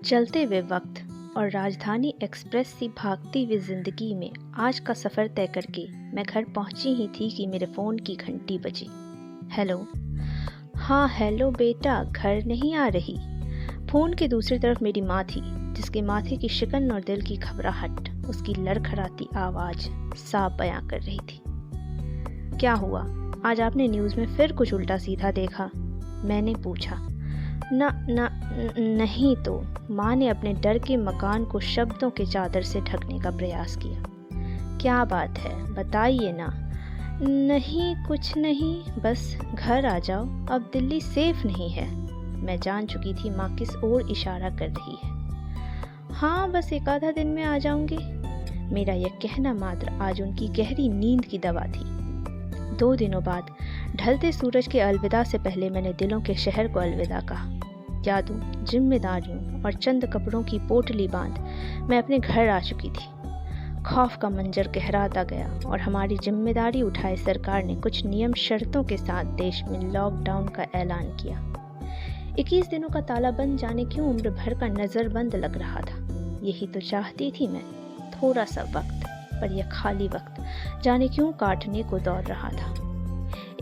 चलते हुए वक्त और राजधानी एक्सप्रेस सी भागती हुई जिंदगी में आज का सफ़र तय करके मैं घर पहुंची ही थी कि मेरे फ़ोन की घंटी बजी। हेलो। हाँ हेलो बेटा, घर नहीं आ रही। फ़ोन के दूसरी तरफ मेरी माँ थी, जिसके माथे की शिकन और दिल की घबराहट उसकी लड़खड़ाती आवाज़ साफ बयां कर रही थी। क्या हुआ, आज आपने न्यूज़ में फिर कुछ उल्टा सीधा देखा? मैंने पूछा। ना ना नहीं तो, माँ ने अपने डर के मकान को शब्दों के चादर से ढकने का प्रयास किया। क्या बात है, बताइए ना। नहीं कुछ नहीं, बस घर आ जाओ, अब दिल्ली सेफ नहीं है। मैं जान चुकी थी माँ किस ओर इशारा कर रही है। हाँ बस एक आधा दिन में आ जाऊंगी। मेरा यह कहना मात्र आज उनकी गहरी नींद की दवा थी। 2 दिनों बाद ढलते सूरज के अलविदा से पहले मैंने दिलों के शहर को अलविदा कहा। यादों, जिम्मेदारियों और चंद कपड़ों की पोटली बांध मैं अपने घर आ चुकी थी। खौफ का मंजर गहराता गया और हमारी जिम्मेदारी उठाए सरकार ने कुछ नियम शर्तों के साथ देश में लॉकडाउन का ऐलान किया। 21 दिनों का तालाबंद जाने क्यों उम्र भर का नज़रबंद लग रहा था। यही तो चाहती थी मैं, थोड़ा सा वक्त, पर यह खाली वक्त जाने क्यों काटने को दौड़ रहा था।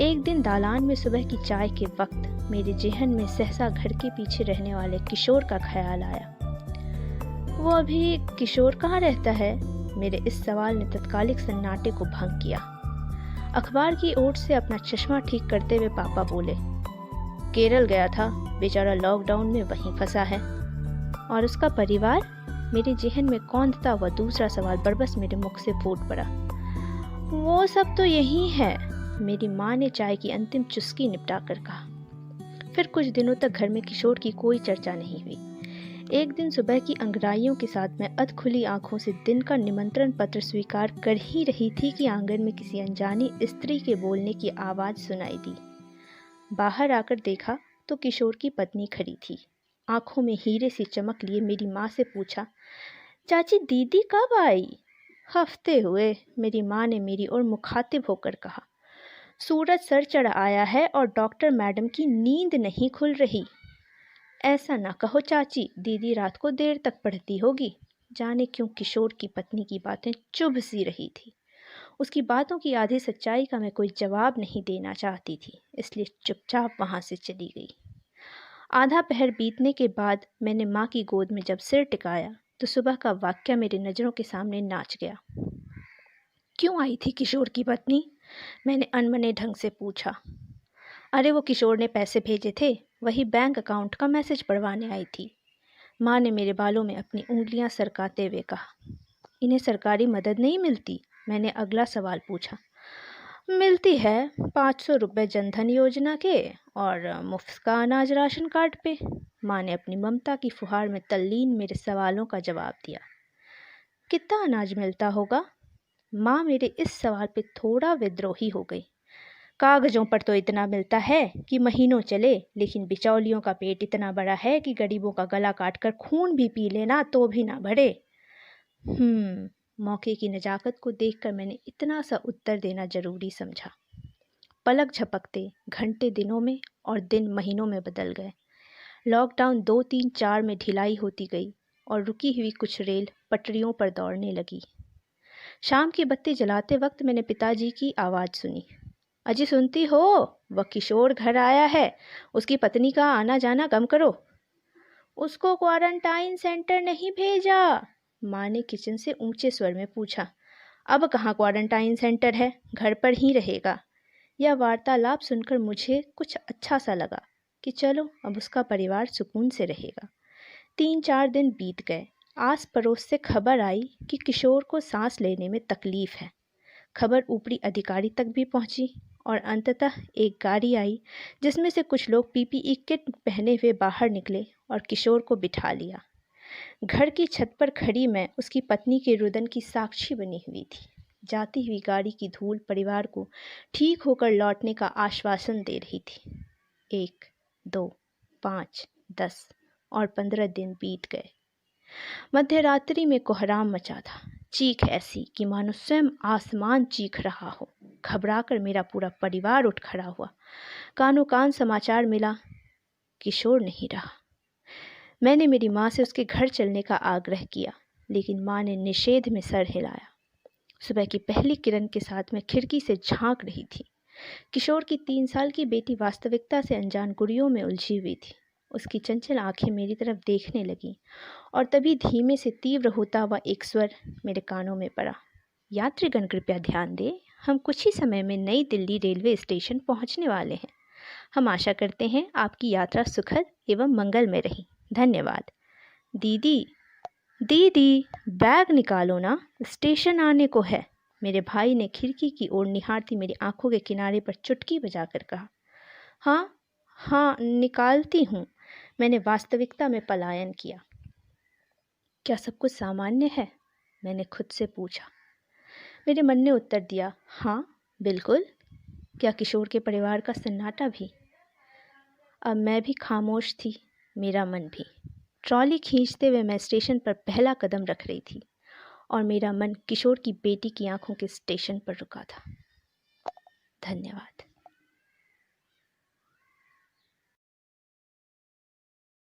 एक दिन दालान में सुबह की चाय के वक्त मेरे जेहन में सहसा घर के पीछे रहने वाले किशोर का ख्याल आया। वो अभी किशोर कहाँ रहता है? मेरे इस सवाल ने तत्कालिक सन्नाटे को भंग किया। अखबार की ओट से अपना चश्मा ठीक करते हुए पापा बोले, केरल गया था, बेचारा लॉकडाउन में वहीं फंसा है। और उसका परिवार? मेरे जेहन में कौंधता हुआ दूसरा सवाल बरबस मेरे मुख से फूट पड़ा। वो सब तो यही है, मेरी माँ ने चाय की अंतिम चुस्की निपटा कर कहा। फिर कुछ दिनों तक घर में किशोर की कोई चर्चा नहीं हुई। एक दिन सुबह की अंगड़ाइयों के साथ मैं अधखुली आंखों से दिन का निमंत्रण पत्र स्वीकार कर ही रही थी कि आंगन में किसी अनजानी स्त्री के बोलने की आवाज़ सुनाई दी। बाहर आकर देखा तो किशोर की पत्नी खड़ी थी। आंखों में हीरे सी चमक लिए मेरी माँ से पूछा, चाची दीदी कब आई? हफ्ते हुए, मेरी माँ ने मेरी ओर मुखातिब होकर कहा। सूरज सर चढ़ आया है और डॉक्टर मैडम की नींद नहीं खुल रही। ऐसा ना कहो चाची, दीदी रात को देर तक पढ़ती होगी। जाने क्यों किशोर की पत्नी की बातें चुभ सी रही थी। उसकी बातों की आधी सच्चाई का मैं कोई जवाब नहीं देना चाहती थी, इसलिए चुपचाप वहां से चली गई। आधा पहर बीतने के बाद मैंने माँ की गोद में जब सिर टिकाया तो सुबह का वाक्या मेरी नज़रों के सामने नाच गया। क्यों आई थी किशोर की पत्नी? मैंने अनमने ढंग से पूछा। अरे वो किशोर ने पैसे भेजे थे, वही बैंक अकाउंट का मैसेज पढ़वाने आई थी। माँ ने मेरे बालों में अपनी उंगलियां सरकाते हुए कहा। इन्हें सरकारी मदद नहीं मिलती? मैंने अगला सवाल पूछा। मिलती है, 500 रुपये जनधन योजना के और मुफ्त का अनाज राशन कार्ड पे। माँ ने अपनी ममता की फुहार में तल्लीन मेरे सवालों का जवाब दिया। कितना अनाज मिलता होगा? माँ मेरे इस सवाल पे थोड़ा विद्रोही हो गई। कागजों पर तो इतना मिलता है कि महीनों चले, लेकिन बिचौलियों का पेट इतना बड़ा है कि गरीबों का गला काटकर खून भी पी लेना तो भी ना भरे। मौके की नजाकत को देखकर मैंने इतना सा उत्तर देना जरूरी समझा। पलक झपकते घंटे दिनों में और दिन महीनों में बदल गए। लॉकडाउन 2, 3, 4 में ढिलाई होती गई और रुकी हुई कुछ रेल पटरियों पर दौड़ने लगी। शाम की बत्ती जलाते वक्त मैंने पिताजी की आवाज़ सुनी। अजी सुनती हो, वह किशोर घर आया है, उसकी पत्नी का आना जाना कम करो। उसको क्वारंटाइन सेंटर नहीं भेजा? माँ ने किचन से ऊंचे स्वर में पूछा। अब कहाँ क्वारंटाइन सेंटर है, घर पर ही रहेगा। यह वार्तालाप सुनकर मुझे कुछ अच्छा सा लगा कि चलो अब उसका परिवार सुकून से रहेगा। 3-4 दिन बीत गए। आस पड़ोस से खबर आई कि किशोर को सांस लेने में तकलीफ है। खबर ऊपरी अधिकारी तक भी पहुंची और अंततः एक गाड़ी आई जिसमें से कुछ लोग पीपीई किट पहने हुए बाहर निकले और किशोर को बिठा लिया। घर की छत पर खड़ी मैं उसकी पत्नी के रुदन की साक्षी बनी हुई थी। जाती हुई गाड़ी की धूल परिवार को ठीक होकर लौटने का आश्वासन दे रही थी। 1, 2, 5, 10 और 15 दिन बीत गए। मध्य रात्रि में कोहराम मचा था। चीख ऐसी कि मानो स्वयं आसमान चीख रहा हो। घबराकर मेरा पूरा परिवार उठ खड़ा हुआ। कानों कान समाचार मिला, किशोर नहीं रहा। मैंने मेरी माँ से उसके घर चलने का आग्रह किया, लेकिन माँ ने निषेध में सर हिलाया। सुबह की पहली किरण के साथ मैं खिड़की से झांक रही थी। किशोर की 3 साल की बेटी वास्तविकता से अनजान गुड़ियों में उलझी हुई थी। उसकी चंचल आंखें मेरी तरफ देखने लगीं और तभी धीमे से तीव्र होता हुआ एक स्वर मेरे कानों में पड़ा। यात्रीगण कृपया ध्यान दें, हम कुछ ही समय में नई दिल्ली रेलवे स्टेशन पहुंचने वाले हैं। हम आशा करते हैं आपकी यात्रा सुखद एवं मंगलमय रही। धन्यवाद। दीदी, दीदी, बैग निकालो ना, स्टेशन आने को है। मेरे भाई ने खिड़की की ओर निहारती मेरी आंखों के किनारे पर चुटकी बजाकर कहा। हाँ हाँ, निकालती हूँ। मैंने वास्तविकता में पलायन किया। क्या सब कुछ सामान्य है? मैंने खुद से पूछा। मेरे मन ने उत्तर दिया, हाँ बिल्कुल। क्या किशोर के परिवार का सन्नाटा भी? अब मैं भी खामोश थी, मेरा मन भी। ट्रॉली खींचते हुए मैं स्टेशन पर पहला कदम रख रही थी और मेरा मन किशोर की बेटी की आंखों के स्टेशन पर रुका था। धन्यवाद।